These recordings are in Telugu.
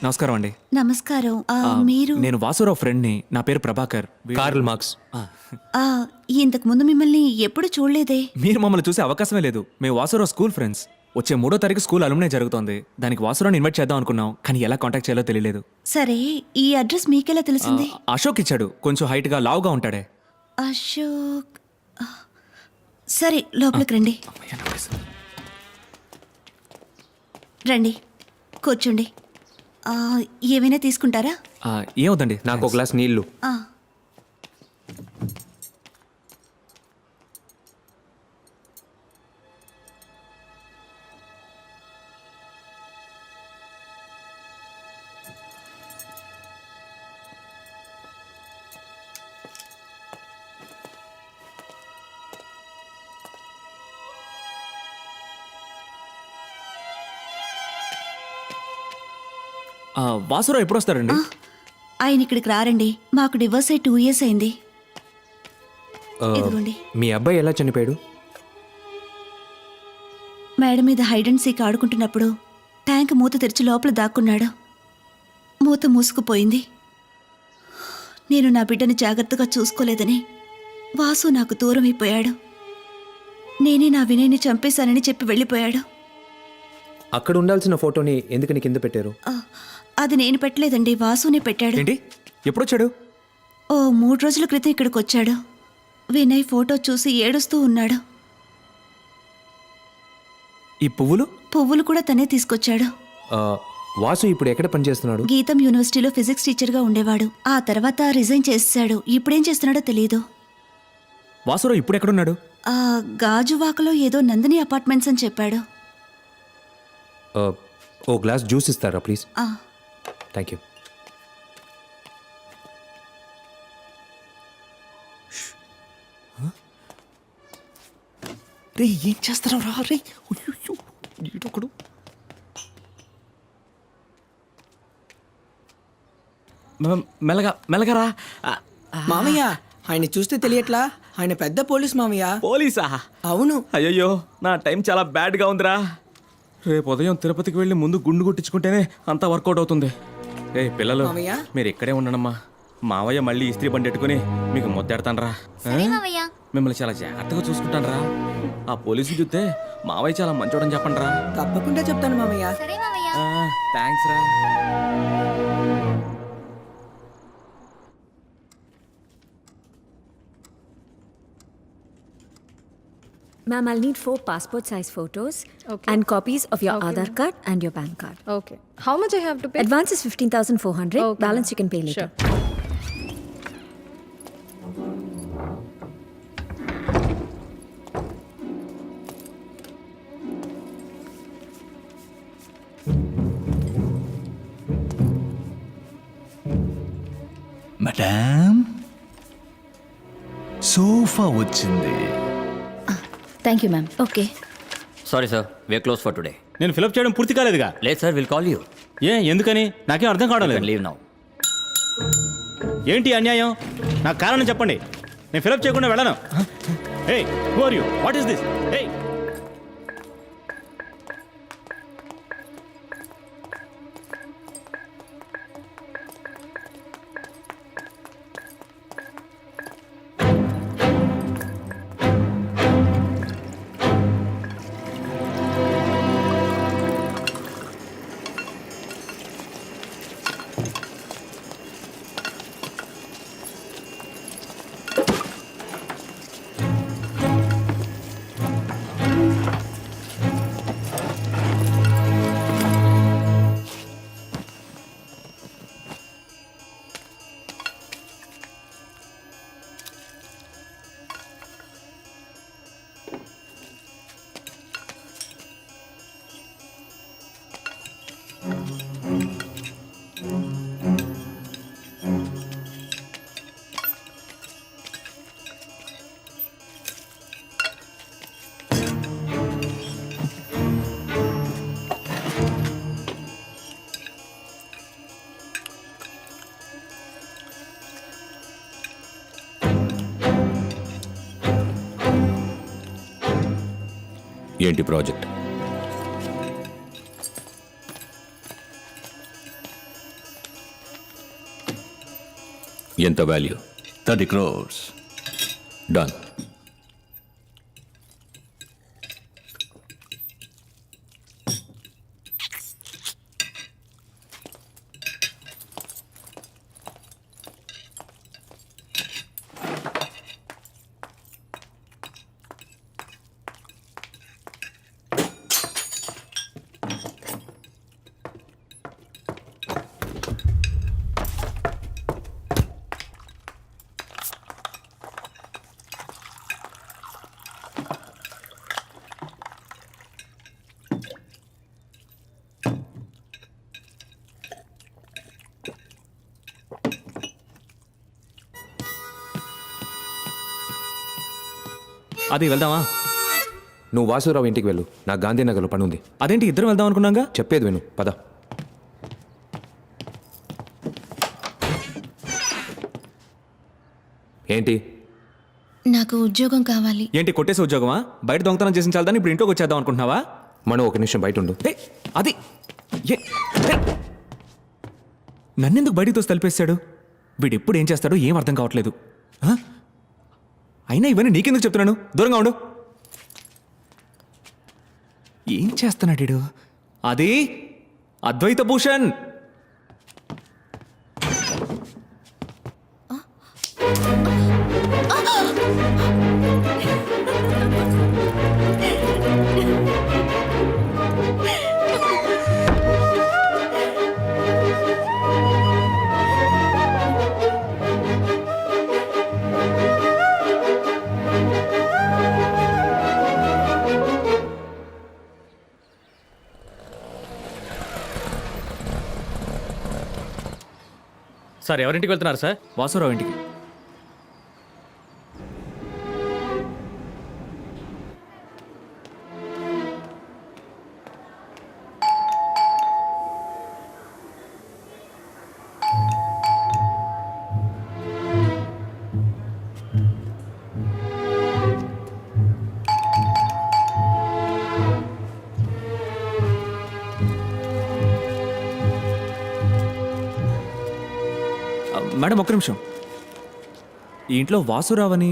నమస్కారం అండి. నమస్కారం. మీరు? నేను వాసురావు ఫ్రెండ్ని. నా పేరు ప్రభాకర్. Karl Marx. ఇంతకు ముందు మిమ్మల్ని ఎప్పుడు చూడలేదే. మీరు మమ్మల్ని చూసే అవకాశమే లేదు. మేము వాసురావు స్కూల్ ఫ్రెండ్స్. వచ్చే 3వ తారీఖు స్కూల్ అలుమ్నే జరుగుతోంది. దానికి వాసురావుని ఇన్వైట్ చేద్దాం అనుకున్నాం, కానీ ఎలా కాంటాక్ట్ చేయాలో తెలియలేదు. సరే, ఈ అడ్రస్ మీకెలా తెలిసింది? అశోక్ ఇచ్చాడు. కొంచెం హైట్గా లావుగా ఉంటాడే. అశోక్. సరే, లోపలికి రండి. రండి, కూర్చోండి. ఏమైనా తీసుకుంటారా? ఏమవుతండి, నాకు ఒక గ్లాస్ నీళ్లు. వాసురావు ఎప్పుడు వస్తారండి? ఆయన ఇక్కడికి రారండి. మాకు డివోర్స్ అయ్యి 2 years అయింది. ఇదిగోండి. మీ అబ్బాయి ఎలా చనిపోయాడు? మేడ మీద హైడ్ అండ్ సీక్ ఆడుకుంటున్నప్పుడు ట్యాంక్ మూత తెరిచి లోపల దాక్కున్నాడు. మూత మూసుకుపోయింది. నేను నా బిడ్డని జాగ్రత్తగా చూసుకోలేదని వాసు నాకు దూరం అయిపోయాడు. నేనే నా వినయ్ని చంపేశానని చెప్పి వెళ్ళిపోయాడు. అక్కడ ఉండాల్సిన ఫోటోని ఎందుకని కింద పెట్టారు? అది నేను పెట్టలేదండి, వాసునే పెట్టాడు. ఏంటి, ఎప్పుడొచ్చాడు? 3 రోజుల క్రితం ఇక్కడికి వచ్చాడు. వినయ్ ఫోటో చూసి ఏడుస్తూ ఉన్నాడు. ఈ పువ్వులు కూడా తనే తీసుకొచ్చాడు. వాసు ఇప్పుడు ఎక్కడ పనిచేస్తున్నాడు? గీతం యూనివర్సిటీలో ఫిజిక్స్ టీచర్గా ఉండేవాడు. ఆ తర్వాత రిజైన్ చేశాడు. ఇప్పుడేం చేస్తున్నాడో తెలియదు. వాసురావు ఇప్పుడు ఎక్కడున్నాడు? గాజువాకలో ఏదో నందిని అపార్ట్మెంట్స్ అని చెప్పాడు. ఓ గ్లాస్ జ్యూస్ ఇస్తారా ప్లీజ్? Thank you. రే, ఏం చేస్తారా రా? రే, ఒకడు మెల్లగా రా. మామయ్య, ఆయన చూస్తే తెలియట్లా, ఆయన పెద్ద పోలీస్ మామయ్య. పోలీసా? అవును. అయ్యయ్యో, నా టైం చాలా బ్యాడ్గా ఉందిరా. రేపు ఉదయం తిరుపతికి వెళ్ళి ముందు గుండు కొట్టించుకుంటేనే అంతా వర్కౌట్ అవుతుంది. ఏ పిల్లలు, మీరు ఇక్కడే ఉండనమ్మా. మావయ్య మళ్ళీ ఇస్త్రీ బండి పెట్టుకుని మీకు మొద్దెడతానరా. మిమ్మల్ని చాలా జాగ్రత్తగా చూసుకుంటానరా. ఆ పోలీసులు చూస్తే మావయ్య చాలా మంచోడని చెప్పండి రా. తప్పకుండా చెప్తాను మామయ్య. థ్యాంక్స్ రా. Ma'am, I'll need 4 passport size photos and copies of your Aadhaar card and your PAN card. Okay. How much I have to pay? Advance is 15,400. Balance you can pay later. Sure. Madam, sofa వచ్చింది. Thank you, ma'am. Okay. Sorry sir, we are close for today. నేను ఫిలప్ చేయడం పూర్తి కాలేదుగా. లేదు సార్, విల్ కాల్ యూ. ఎందుకని? నాకేం అర్థం కావడం లేదు. Leave now. ఏంటి అన్యాయం? నాకు కారణం చెప్పండి. నేను ఫిలప్ చేయకుండా వెళ్ళను. Hey, who are you? What is this? Hey, ఏంటి ప్రాజెక్ట్? ఎంత వాల్యూ? 30 crores. డన్. అది వెళ్దామా? నువ్వు వాసురావు ఇంటికి వెళ్ళు, నాకు గాంధీనగర్లో పని ఉంది. అదేంటి ఇద్దరం వెళ్దాం అనుకున్నాగా? చెప్పేది విను, పద. ఏంటి? నాకు ఉద్యోగం కావాలి. ఏంటి కొట్టేసి ఉద్యోగమా? బయట దొంగతనం చేసిన చాలదని ఇప్పుడు ఇంట్లోకి వచ్చేద్దాం అనుకుంటున్నావా? మనం ఒక నిమిషం బయట ఉండు. ఏయ్, అది ఏ- ఏయ్! నన్నెందుకు బయటికి తోసి తలిపేశాడు? వీడు ఎప్పుడు ఏం చేస్తాడో ఏం అర్థం కావట్లేదు. ఆ? అయినా ఇవన్నీ నీకెందుకు చెప్తున్నాను? దూరంగా ఉండు. ఏం చేస్తున్నాడు వీడు? అది అద్వైత భూషణ్. సార్ ఎవరింటికి వెళ్తున్నారు సార్? వాసురావు ఇంటికి. మేడం ఒక్క నిమిషం. ఈ ఇంట్లో వాసురావు అని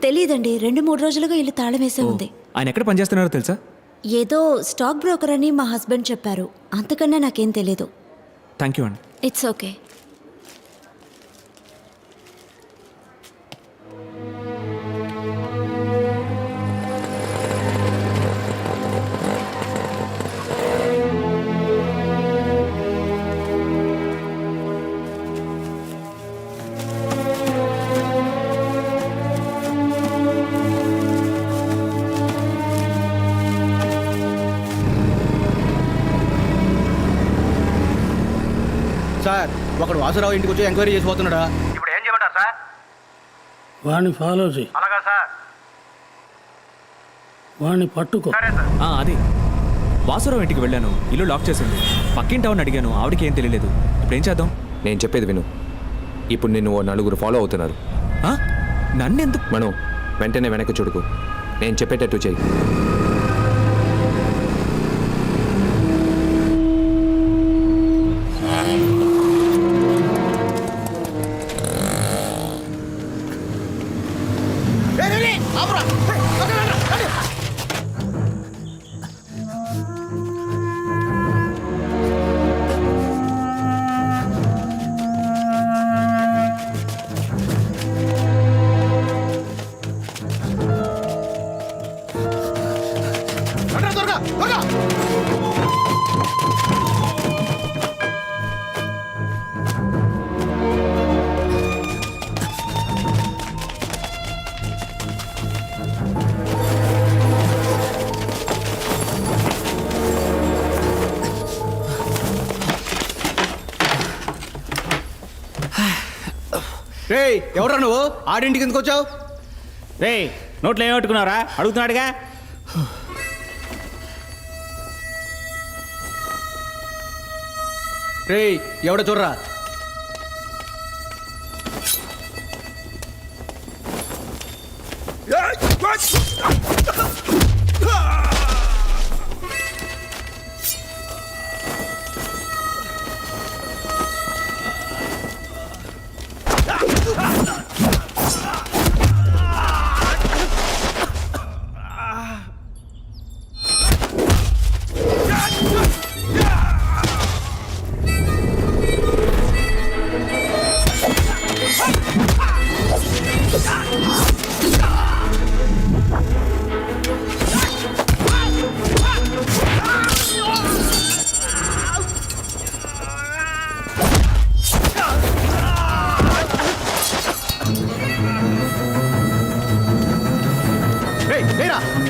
తెలీదండి, 2-3 రోజులుగా ఇల్లు తాళం వేసే ఉంది. ఆయన ఎక్కడ పనిచేస్తున్నారో తెలుసా? ఏదో స్టాక్ బ్రోకర్ అని మా హస్బెండ్ చెప్పారు, అంతకన్నా నాకేం తెలీదు. థ్యాంక్ యూ అండి. It's okay. సార్ ఒకడు వాసురావు ఇంటికి వచ్చి ఎంక్వైరీ చేసిపోతున్నాడా? ఇప్పుడు ఏం చేయమంటారు సార్? వాడిని ఫాలో చేయి, అలాగా సార్. వాడిని పట్టుకో. సరే సార్. అది వాసురావు ఇంటికి వెళ్ళాను, ఇల్లు లాక్ చేసింది. పక్కింటి ఆవిడని అడిగాను, ఆవిడకి ఏం తెలియలేదు. ఇప్పుడు ఏం చేద్దాం? నేను చెప్పేది విను. ఇప్పుడు నిన్ను ఓ 4 ఫాలో అవుతున్నారు. ఆ? నన్నెందుకు? మనం వెంటనే వెనక్కి చూడుకు, నేను చెప్పేటట్టు చెయ్యి. రేయ్ ఎవరా నువ్వు? ఆడింటికి ఎందుకు వచ్చావు? రే నోట్లో ఏం పెట్టుకున్నారా? అడుగుతున్నాడుగా. రేయ్ ఎవడ చూడరా? పైరా